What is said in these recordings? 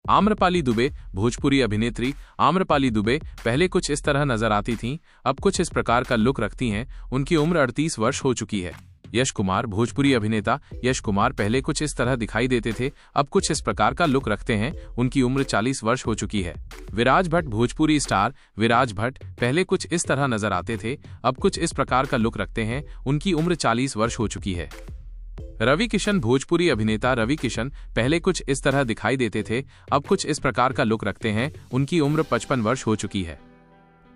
आम्रपाली दुबे, भोजपुरी अभिनेत्री आम्रपाली दुबे पहले कुछ इस तरह नजर आती थीं, अब कुछ इस प्रकार का लुक रखती हैं। उनकी उम्र 38 वर्ष हो चुकी है। यश कुमार, भोजपुरी अभिनेता यश कुमार पहले कुछ इस तरह दिखाई देते थे, अब कुछ इस प्रकार का लुक रखते हैं। उनकी उम्र 40 वर्ष हो चुकी है। विराज भट्ट, भोजपुरी स्टार विराज भट्ट पहले कुछ इस तरह नजर आते थे, अब कुछ इस प्रकार का लुक रखते हैं। उनकी उम्र 40 वर्ष हो चुकी है। रवि किशन, भोजपुरी अभिनेता रवि किशन पहले कुछ इस तरह दिखाई देते थे, अब कुछ इस प्रकार का लुक रखते हैं। उनकी उम्र 55 वर्ष हो चुकी है।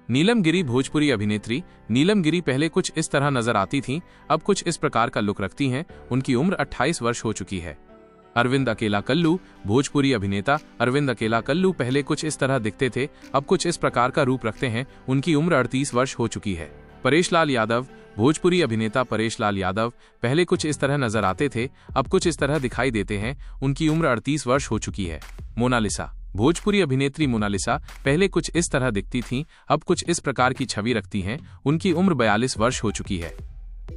नीलम गिरी, भोजपुरी अभिनेत्री नीलम गिरी पहले कुछ इस तरह नजर आती थीं, अब कुछ इस प्रकार का लुक रखती हैं। उनकी उम्र 28 वर्ष हो चुकी है। अरविंद अकेला कल्लू, भोजपुरी अभिनेता अरविंद अकेला कल्लू पहले कुछ इस तरह दिखते थे, अब कुछ इस प्रकार का रूप रखते हैं। उनकी उम्र 38 वर्ष हो चुकी है। परेश लाल यादव, भोजपुरी अभिनेता परेश लाल यादव पहले कुछ इस तरह नजर आते थे, अब कुछ इस तरह दिखाई देते हैं। उनकी उम्र 38 वर्ष हो चुकी है। मोनालिसा, भोजपुरी अभिनेत्री मोनालिसा पहले कुछ इस तरह दिखती थीं, अब कुछ इस प्रकार की छवि रखती हैं। उनकी उम्र 42 वर्ष हो चुकी है।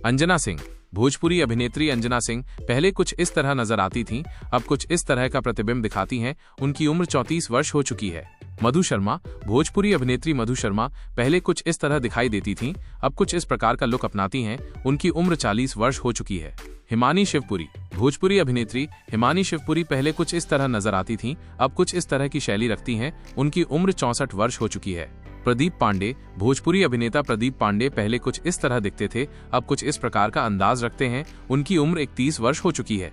अंजना सिंह, भोजपुरी अभिनेत्री अंजना सिंह पहले कुछ इस तरह नजर आती थीं, अब कुछ इस तरह का प्रतिबिंब दिखाती हैं। उनकी उम्र 34 वर्ष हो चुकी है। मधु शर्मा, भोजपुरी अभिनेत्री मधु शर्मा पहले कुछ इस तरह दिखाई देती थीं, अब कुछ इस प्रकार का लुक अपनाती हैं। उनकी उम्र 40 वर्ष हो चुकी है। हिमानी शिवपुरी, भोजपुरी अभिनेत्री हिमानी शिवपुरी पहले कुछ इस तरह नजर आती थीं, अब कुछ इस तरह की शैली रखती हैं। उनकी उम्र 64 वर्ष हो चुकी है। प्रदीप पांडे, भोजपुरी अभिनेता प्रदीप पांडे पहले कुछ इस तरह दिखते थे, अब कुछ इस प्रकार का अंदाज रखते हैं। उनकी उम्र 31 वर्ष हो चुकी है।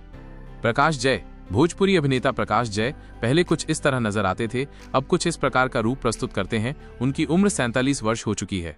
प्रकाश जय, भोजपुरी अभिनेता प्रकाश जय पहले कुछ इस तरह नजर आते थे, अब कुछ इस प्रकार का रूप प्रस्तुत करते हैं। उनकी उम्र 47 वर्ष हो चुकी है।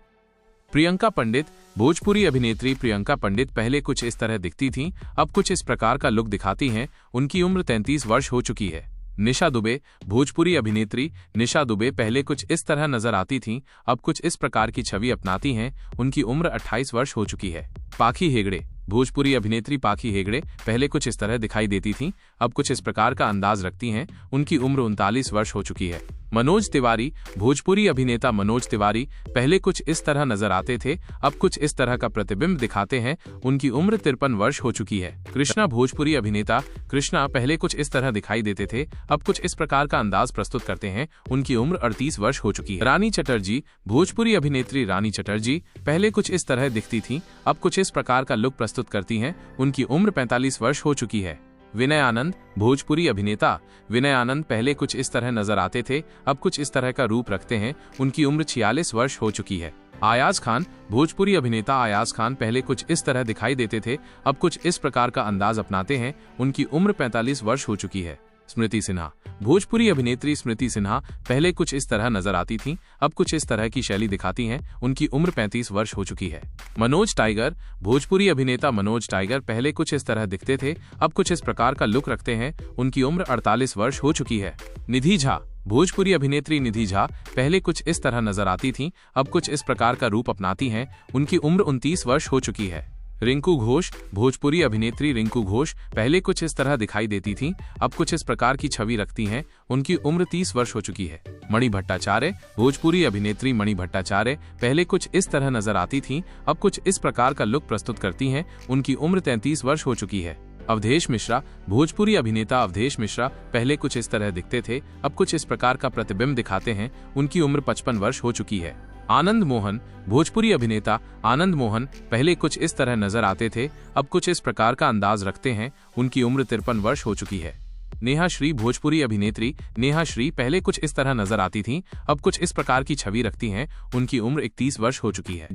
प्रियंका पंडित, भोजपुरी अभिनेत्री प्रियंका पंडित पहले कुछ इस तरह दिखती थीं, अब कुछ इस प्रकार का लुक दिखाती हैं। उनकी उम्र 33 वर्ष हो चुकी है। निशा दुबे, भोजपुरी अभिनेत्री निशा दुबे पहले कुछ इस तरह नजर आती थीं, अब कुछ इस प्रकार की छवि अपनाती हैं। उनकी उम्र 28 वर्ष हो चुकी है। पाखी हेगड़े, भोजपुरी अभिनेत्री पाखी हेगड़े पहले कुछ इस तरह दिखाई देती थीं, अब कुछ इस प्रकार का अंदाज रखती हैं। उनकी उम्र 39 वर्ष हो चुकी है। मनोज तिवारी, भोजपुरी अभिनेता मनोज तिवारी पहले कुछ इस तरह नजर आते थे, अब कुछ इस तरह का प्रतिबिंब दिखाते हैं। उनकी उम्र 53 वर्ष हो चुकी है। कृष्णा, भोजपुरी अभिनेता कृष्णा पहले कुछ इस तरह दिखाई देते थे, अब कुछ इस प्रकार का अंदाज प्रस्तुत करते हैं। उनकी उम्र 38 वर्ष हो चुकी है। रानी चटर्जी, भोजपुरी अभिनेत्री रानी चटर्जी पहले कुछ इस तरह दिखती थीं, अब कुछ इस प्रकार का लुक प्रस्तुत करती हैं। उनकी उम्र 45 वर्ष हो चुकी है। विनय आनंद, भोजपुरी अभिनेता विनय आनंद पहले कुछ इस तरह नजर आते थे, अब कुछ इस तरह का रूप रखते हैं। उनकी उम्र 46 वर्ष हो चुकी है। अयाज खान, भोजपुरी अभिनेता अयाज खान पहले कुछ इस तरह दिखाई देते थे, अब कुछ इस प्रकार का अंदाज अपनाते हैं। उनकी उम्र 45 वर्ष हो चुकी है। स्मृति सिन्हा, भोजपुरी अभिनेत्री स्मृति सिन्हा पहले कुछ इस तरह नजर आती थीं, अब कुछ इस तरह की शैली दिखाती हैं। उनकी उम्र 35 वर्ष हो चुकी है। मनोज टाइगर, भोजपुरी अभिनेता मनोज टाइगर पहले कुछ इस तरह दिखते थे, अब कुछ इस प्रकार का लुक रखते हैं। उनकी उम्र 48 वर्ष हो चुकी है। निधि झा, भोजपुरी अभिनेत्री निधि झा पहले कुछ इस तरह नजर आती थीं, अब कुछ इस प्रकार का रूप अपनाती हैं। उनकी उम्र 29 वर्ष हो चुकी है। रिंकू घोष, भोजपुरी अभिनेत्री रिंकू घोष पहले कुछ इस तरह दिखाई देती थीं, अब कुछ इस प्रकार की छवि रखती हैं। उनकी उम्र 30 वर्ष हो चुकी है। मणि भट्टाचार्य, भोजपुरी अभिनेत्री मणि भट्टाचार्य पहले कुछ इस तरह नजर आती थीं, अब कुछ इस प्रकार का लुक प्रस्तुत करती हैं। उनकी उम्र 33 वर्ष हो चुकी है। अवधेश मिश्रा, भोजपुरी अभिनेता अवधेश मिश्रा पहले कुछ इस तरह दिखते थे, अब कुछ इस प्रकार का प्रतिबिंब दिखाते हैं। उनकी उम्र 55 वर्ष हो चुकी है। आनंद मोहन, भोजपुरी अभिनेता आनंद मोहन पहले कुछ इस तरह नजर आते थे, अब कुछ इस प्रकार का अंदाज रखते हैं। उनकी उम्र 53 वर्ष हो चुकी है। नेहा श्री, भोजपुरी अभिनेत्री नेहा श्री पहले कुछ इस तरह नजर आती थीं, अब कुछ इस प्रकार की छवि रखती हैं। उनकी उम्र 31 वर्ष हो चुकी है।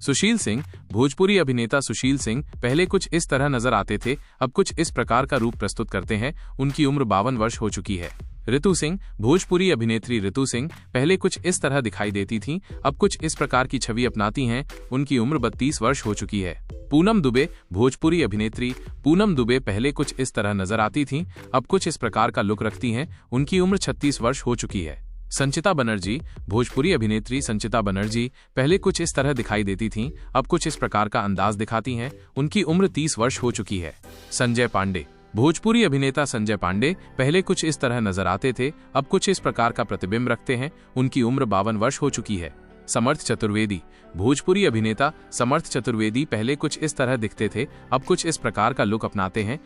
सुशील सिंह, भोजपुरी अभिनेता सुशील सिंह पहले कुछ इस तरह नजर आते थे, अब कुछ इस प्रकार का रूप प्रस्तुत करते हैं। उनकी उम्र 52 वर्ष हो चुकी है। ऋतु सिंह, भोजपुरी अभिनेत्री ऋतु सिंह पहले कुछ इस तरह दिखाई देती थीं, अब कुछ इस प्रकार की छवि अपनाती हैं। उनकी उम्र 32 वर्ष हो चुकी है। पूनम दुबे, भोजपुरी अभिनेत्री पूनम दुबे पहले कुछ इस तरह नजर आती थीं, अब कुछ इस प्रकार का लुक रखती हैं। उनकी उम्र 36 वर्ष हो चुकी है। संचिता बनर्जी, भोजपुरी अभिनेत्री संचिता बनर्जी पहले कुछ इस तरह दिखाई देती थीं, अब कुछ इस प्रकार का अंदाज दिखाती हैं। उनकी उम्र 30 वर्ष हो चुकी है। संजय पांडे, भोजपुरी अभिनेता संजय पांडे पहले कुछ इस तरह नजर आते थे, अब कुछ इस प्रकार का प्रतिबिंब रखते हैं। उनकी उम्र 52 वर्ष हो चुकी है। समर्थ चतुर्वेदी, भोजपुरी अभिनेता समर्थ चतुर्वेदी पहले कुछ इस तरह दिखते थे, अब कुछ इस प्रकार का लुक अपनाते हैं।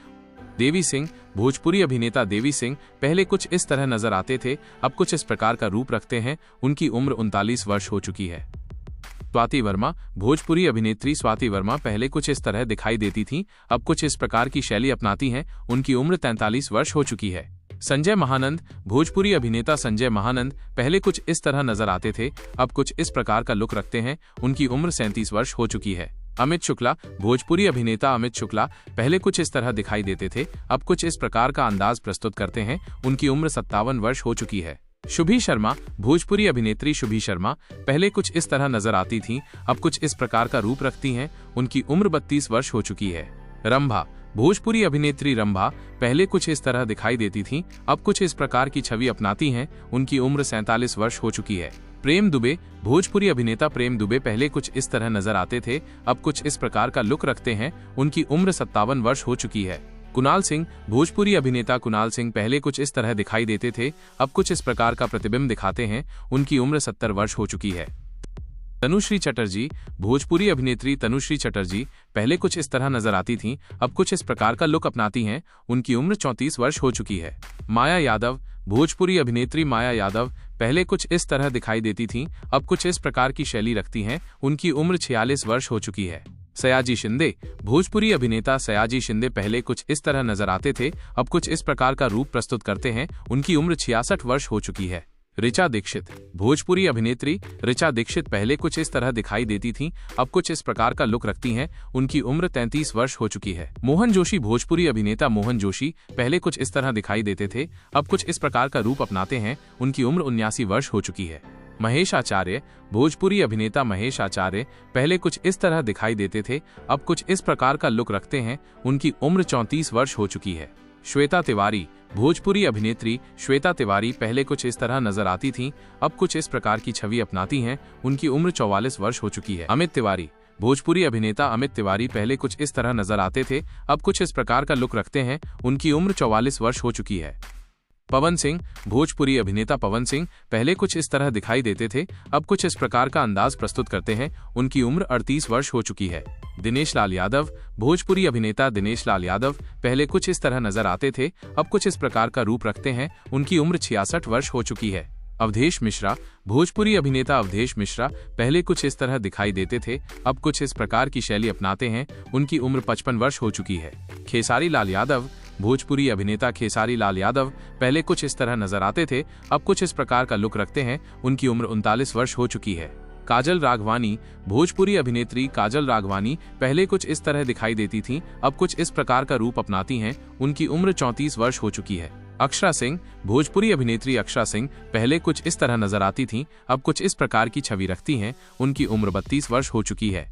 देवी सिंह, भोजपुरी अभिनेता देवी सिंह पहले कुछ इस तरह नजर आते थे, अब कुछ इस प्रकार का रूप रखते हैं। उनकी उम्र 39 वर्ष हो चुकी है। स्वाति वर्मा, भोजपुरी अभिनेत्री स्वाति वर्मा पहले कुछ इस तरह दिखाई देती थीं, अब कुछ इस प्रकार की शैली अपनाती हैं। उनकी उम्र 43 वर्ष हो चुकी है। संजय महानंद, भोजपुरी अभिनेता संजय महानंद पहले कुछ इस तरह नजर आते थे, अब कुछ इस प्रकार का लुक रखते हैं। उनकी उम्र 37 वर्ष हो चुकी है। अमित शुक्ला, भोजपुरी अभिनेता अमित शुक्ला पहले कुछ इस तरह दिखाई देते थे, अब कुछ इस प्रकार का अंदाज प्रस्तुत करते हैं। उनकी उम्र 57 वर्ष हो चुकी है। शुभी शर्मा, भोजपुरी अभिनेत्री शुभी शर्मा पहले कुछ इस तरह नजर आती थीं, अब कुछ इस प्रकार का रूप रखती हैं। उनकी उम्र 32 वर्ष हो चुकी है। रंभा, भोजपुरी अभिनेत्री रंभा पहले कुछ इस तरह दिखाई देती थीं, अब कुछ इस प्रकार की छवि अपनाती हैं। उनकी उम्र 47 वर्ष हो चुकी है। प्रेम दुबे, भोजपुरी अभिनेता प्रेम दुबे पहले कुछ इस तरह नजर आते थे, अब कुछ इस प्रकार का लुक रखते हैं। उनकी उम्र 57 वर्ष हो चुकी है। कुणाल सिंह, भोजपुरी अभिनेता कुणाल सिंह पहले कुछ इस तरह दिखाई देते थे, अब कुछ इस प्रकार का प्रतिबिंब दिखाते हैं। उनकी उम्र 70 वर्ष हो चुकी है। तनुश्री चटर्जी, भोजपुरी अभिनेत्री तनुश्री चटर्जी पहले कुछ इस तरह नजर आती थीं, अब कुछ इस प्रकार का लुक अपनाती हैं। उनकी उम्र 34 वर्ष हो चुकी है। माया यादव, भोजपुरी अभिनेत्री माया यादव पहले कुछ इस तरह दिखाई देती थीं, अब कुछ इस प्रकार की शैली रखती हैं। उनकी उम्र 46 वर्ष हो चुकी है। सयाजी शिंदे, भोजपुरी अभिनेता सयाजी शिंदे पहले कुछ इस तरह नजर आते थे, अब कुछ इस प्रकार का रूप प्रस्तुत करते हैं। उनकी उम्र 66 वर्ष हो चुकी है। ऋचा दीक्षित, भोजपुरी अभिनेत्री ऋचा दीक्षित पहले कुछ इस तरह दिखाई देती थीं, अब कुछ इस प्रकार का लुक रखती हैं। उनकी उम्र 33 वर्ष हो चुकी है। मोहन जोशी, भोजपुरी अभिनेता मोहन जोशी पहले कुछ इस तरह दिखाई देते थे, अब कुछ इस प्रकार का रूप अपनाते हैं। उनकी उम्र 79 वर्ष हो चुकी है। महेश आचार्य, भोजपुरी अभिनेता महेश आचार्य पहले कुछ इस तरह दिखाई देते थे, अब कुछ इस प्रकार का लुक रखते हैं। उनकी उम्र 34 वर्ष हो चुकी है। श्वेता तिवारी, भोजपुरी अभिनेत्री श्वेता तिवारी पहले कुछ इस तरह नजर आती थीं, अब कुछ इस प्रकार की छवि अपनाती हैं। उनकी उम्र 44 वर्ष हो चुकी है। अमित तिवारी, भोजपुरी अभिनेता अमित तिवारी पहले कुछ इस तरह नजर आते थे, अब कुछ इस प्रकार का लुक रखते हैं। उनकी उम्र 44 वर्ष हो चुकी है। पवन सिंह, भोजपुरी अभिनेता पवन सिंह पहले कुछ इस तरह दिखाई देते थे, अब कुछ इस प्रकार का अंदाज प्रस्तुत करते हैं। उनकी उम्र 38 वर्ष हो चुकी है। दिनेश लाल यादव, भोजपुरी अभिनेता दिनेश लाल यादव पहले कुछ इस तरह नजर आते थे, अब कुछ इस प्रकार का रूप रखते हैं। उनकी उम्र 66 वर्ष हो चुकी है। अवधेश मिश्रा, भोजपुरी अभिनेता अवधेश मिश्रा पहले कुछ इस तरह दिखाई देते थे, अब कुछ इस प्रकार की शैली अपनाते हैं। उनकी उम्र 55 वर्ष हो चुकी है। खेसारी लाल यादव, भोजपुरी अभिनेता खेसारी लाल यादव पहले कुछ इस तरह नजर आते थे, अब कुछ इस प्रकार का लुक रखते हैं। उनकी उम्र 39 वर्ष हो चुकी है। काजल राघवानी, भोजपुरी अभिनेत्री काजल राघवानी पहले कुछ इस तरह दिखाई देती थीं, अब कुछ इस प्रकार का रूप अपनाती हैं। उनकी उम्र 34 वर्ष हो चुकी है। अक्षरा सिंह, भोजपुरी अभिनेत्री अक्षरा सिंह पहले कुछ इस तरह नजर आती थीं, अब कुछ इस प्रकार की छवि रखती हैं। उनकी उम्र 32 वर्ष हो चुकी है।